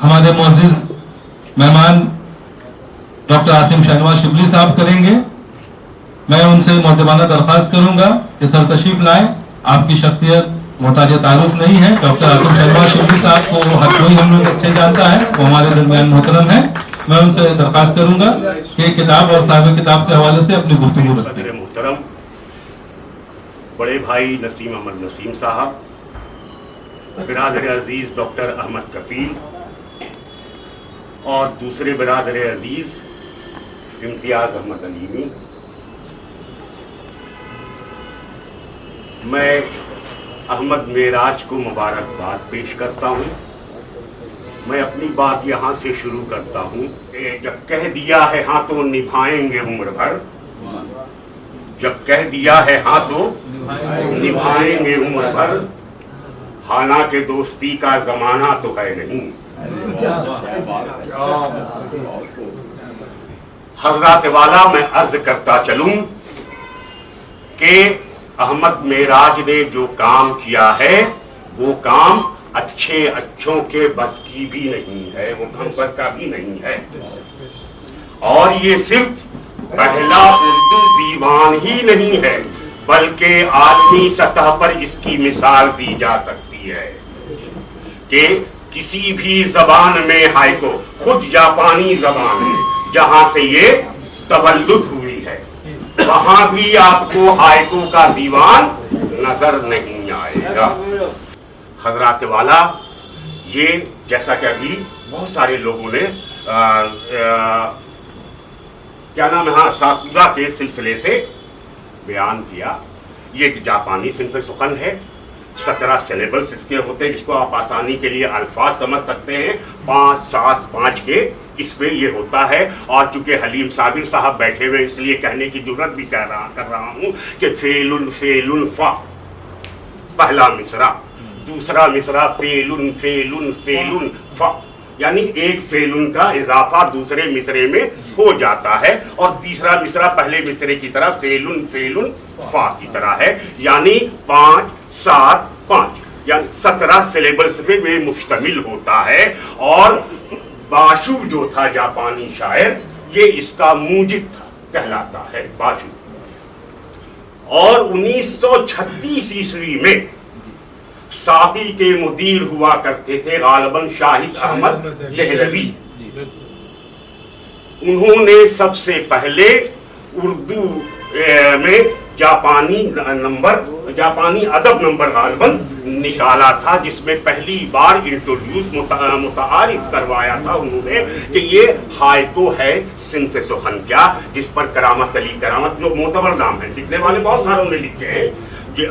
हमारे मुअज़्ज़िज़ मेहमान डॉक्टर आसिम शहनवाज शिबली साहब करेंगे। मैं उनसे मुअद्दबाना दरख्वास्त करूंगा कि सर तशरीफ लाएं। आपकी शख्सियत मोहताज तारुफ नहीं है। डॉक्टर आसिम शहनवाज शिबली साहब को हर कोई हम लोग अच्छे जानता है, वो हमारे दरमियान मोहतरम है। मैं उनसे दरख्वास्त करूंगा कि किताब और साहिब किताब के हवाले से अपनी गुफ्तगू रखें। मोहतरम बड़े भाई नसीम अहमद नसीम साहब, बिरादर अजीज डॉक्टर अहमद कफील और दूसरे बिरादर अजीज इम्तियाज अहमद अलीमी, मैं अहमद मेराज को मुबारकबाद पेश करता हूँ। मैं अपनी बात यहाँ से शुरू करता हूँ कि जब कह दिया है हाँ तो निभाएंगे उम्र भर, जब कह दिया है हाँ तो निभाएंगे उम्र भर, हालांकि दोस्ती का जमाना तो है नहीं। हज़रात वाला मैं अर्ज करता चलूं कि अहमद मेराज ने जो काम किया है वो काम अच्छों के बस की भी नहीं है, वो खंपर का भी नहीं है। और ये सिर्फ पहला उर्दू दीवान ही नहीं है, बल्कि आलमी सतह पर इसकी मिसाल दी जा सकती है कि किसी भी जबान में हायको, खुद जापानी जबान में जहां से ये तवल्लुद हुई है, वहां भी आपको हायको का दीवान नजर नहीं आएगा। हजरात वाला, ये जैसा कि अभी बहुत सारे लोगों ने क्या नाम है, हाँ, साकुरा के सिलसिले से बयान किया। ये एक जापानी सिंफ सुखन है, 17 सिलेबल्स इसके होते हैं, जिसको आप आसानी के लिए अल्फाज समझ सकते हैं। 5, 7, 5 के इस पे ये होता है। और चूंकि हलीम साबिर साहब बैठे हुए, इसलिए कहने की जरूरत भी कर रहा हूँ कि फेलुन फेलुन फा पहला मिसरा, दूसरा मिसरा फेलुन फेलुन फेलुन फा, यानी एक फेलुन का इजाफा दूसरे मिसरे में हो जाता है, और तीसरा मिसरा पहले मिसरे की तरह फेलुन फेलुन फा की तरह है, यानी 5, 7, 5, यानी 17 सिलेबल्स पे मुश्तमिल होता है। और बाशु जो था जापानी शायर, ये इसका मूजिब था, कहलाता है बाशु। और 1936 ईस्वी में साबी के मुदीर हुआ करते थे गालिबन शाहिद अहमद देहलवी। उन्होंने सबसे पहले उर्दू में जापानी अदब नंबर गालिबन निकाला था, जिसमें पहली बार इंट्रोड्यूस मुतारिफ करवाया था उन्होंने कि ये हायको है सिंफ सुखन क्या, जिस पर करामत अली करामत, जो मोतबर नाम है, लिखने वाले बहुत सारों ने लिखे हैं,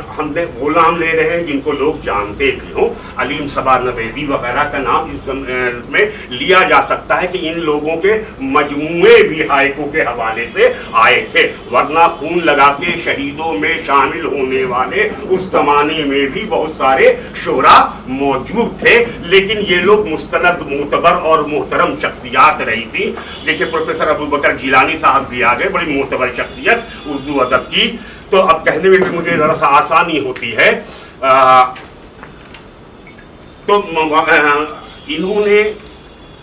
हमने वो नाम ले रहे हैं जिनको लोग जानते भी हों। अलीम सबा नवेदी वगैरह का नाम इसमें लिया जा सकता है कि इन लोगों के मजमूए भी हायको के हवाले से आए थे, वरना खून लगा के शहीदों में शामिल होने वाले उस जमाने में भी बहुत सारे शुरा मौजूद थे, लेकिन ये लोग मुस्तनद मोतबर और मोहतरम शख्सियात रही थी। देखिए प्रोफेसर अबू बकर जिलानी साहब भी आ गए, बड़ी मोतबर शख्सियत उर्दू अदब की। तो अब कहने में भी मुझे जरा सा आसानी होती है। तो इन्होंने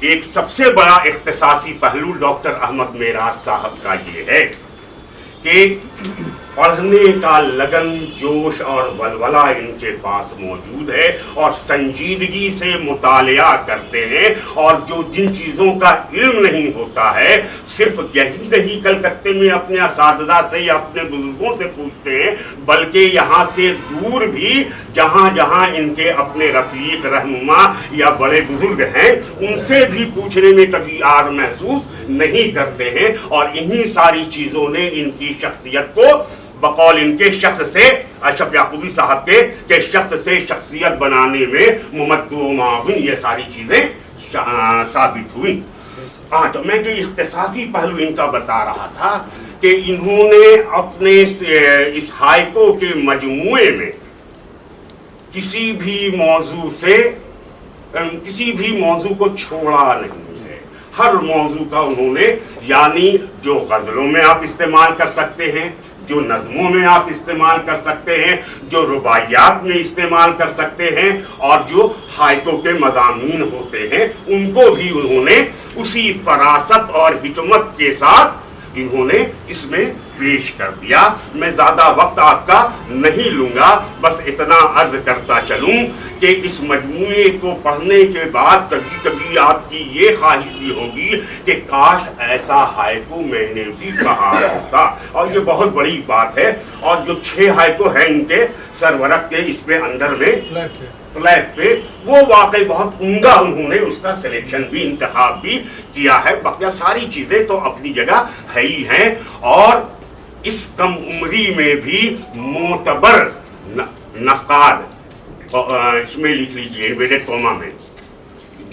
एक सबसे बड़ा इख्तिसासी पहलू डॉक्टर अहमद मेराज साहब का ये है कि पढ़ने का लगन, जोश और वलवला इनके पास मौजूद है, और संजीदगी से मुतालिया करते हैं। और जो जिन चीज़ों का इल्म नहीं होता है, सिर्फ यही नहीं कलकत्ते में अपने असातिज़ा से या अपने बुजुर्गों से पूछते हैं, बल्कि यहाँ से दूर भी जहाँ जहाँ इनके अपने रफीक रहनुमा या बड़े बुजुर्ग हैं, उनसे भी पूछने में कभी आर महसूस नहीं करते हैं। और इन्हीं सारी चीज़ों ने इनकी शख्सियत को बकौल इनके शख्स से, अशरफ याकूबी साहब के शख्स से शख्सियत बनाने में मुमद्दु माविन, ये सारी चीज़ें साबित हुई। तो मैं जो इख्तिसासी पहलू इनका बता रहा था कि इन्होंने अपने इस हायको के मजमूए में किसी भी मौजू को छोड़ा नहीं है। हर मौजू का उन्होंने, यानी जो गज़लों में आप इस्तेमाल कर सकते हैं, जो नज़मों में आप इस्तेमाल कर सकते हैं, जो रुबाइयात में इस्तेमाल कर सकते हैं, और जो हाइको के मज़ामीन होते हैं, उनको भी उन्होंने उसी फरासत और हिकमत के साथ इन्होंने इसमें पेश कर दिया। मैं ज़्यादा वक्त आपका नहीं लूँगा, बस इतना अर्ज करता चलूँ कि इस मजमूए को पढ़ने के बाद कभी कभी आपकी ये ख्वाहिश भी होगी कि काश ऐसा हाइकू मैंने भी कहा होता। और ये बहुत बड़ी बात है। और जो 6 हाइकू हैं इनके सरवरक के इस पे अंदर में फ्लैग पे, वो वाकई बहुत उम्दा उन्होंने उसका सिलेक्शन भी, इंतखाब भी किया है। बाकी सारी चीज़ें तो अपनी जगह है ही हैं। और इस कम उम्री में भी मोतबर नक्काद, इसमें लिख लीजिए इन्वर्टेड कॉमा में,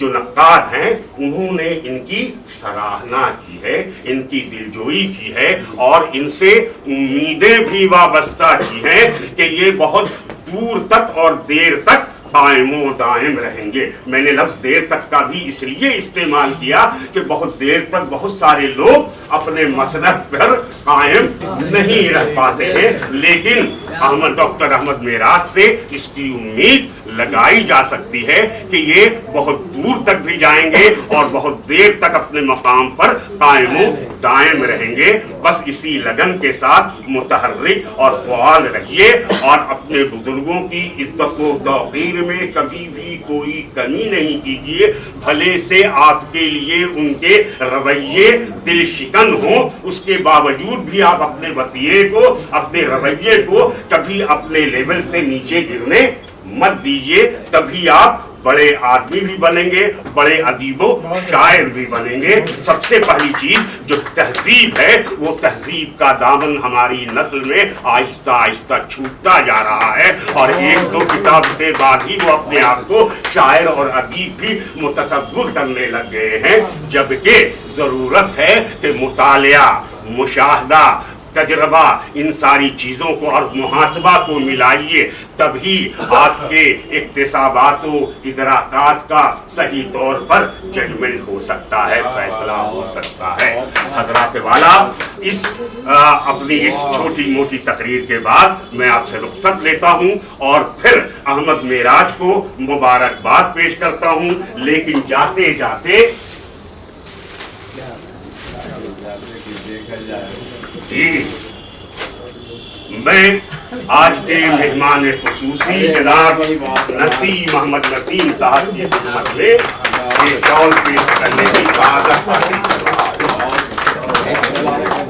जो नक्काद हैं उन्होंने इनकी सराहना की है, इनकी दिलजोई की है, और इनसे उम्मीदें भी वाबस्ता की हैं कि ये बहुत दूर तक और देर तक कायमो दायम रहेंगे। मैंने लफ्ज़ देर तक का भी इसलिए इस्तेमाल किया कि बहुत देर तक बहुत सारे लोग अपने मसलक पर कायम नहीं रह पाते हैं, लेकिन डॉक्टर अहमद मेराज से इसकी उम्मीद लगाई जा सकती है कि ये बहुत दूर तक भी जाएंगे और बहुत देर तक अपने मकाम पर कायमो दायम रहेंगे। बस इसी लगन के साथ मुतहर्रिक और फ़आल रहिए, और अपने बुजुर्गों की इज्जत व तौक़ीर में कभी भी कोई कमी नहीं कीजिए। भले से आपके लिए उनके रवैये दिल शिकन हो, उसके बावजूद भी आप अपने वतीरे को, अपने रवैये को कभी अपने लेवल से नीचे गिरने मत दीजिए। तभी आप बड़े आदमी भी बनेंगे, बड़े अदीबो शायर भी बनेंगे। सबसे पहली चीज जो तहजीब है, वो तहजीब का दामन हमारी नस्ल में आहिस्ता आहिस्ता छूटता जा रहा है, और 1-2 किताब के बाद ही वो अपने आप को शायर और अदीब भी मुतसव्विर करने लग गए हैं। जबकि जरूरत है कि मुतालिया, मुशाहदा, तजर्बा, इन सारी चीज़ों को और मुहासबा को मिलाइए, तभी आपके इक्तिसाबातों, इदराकात का सही तौर पर जजमेंट हो सकता है, फैसला हो सकता है। हजरात वाला, इस अपनी इस छोटी मोटी तकरीर के बाद मैं आपसे रुखसत लेता हूँ और फिर अहमद मेराज को मुबारकबाद पेश करता हूँ। लेकिन जाते जाते मैं आज के मेहमान खुसूसी जनाब नसीम मोहम्मद नसीम साहब की खिदमत में ये शॉल पेश करने की सआदत हासिल कर रहा हूं।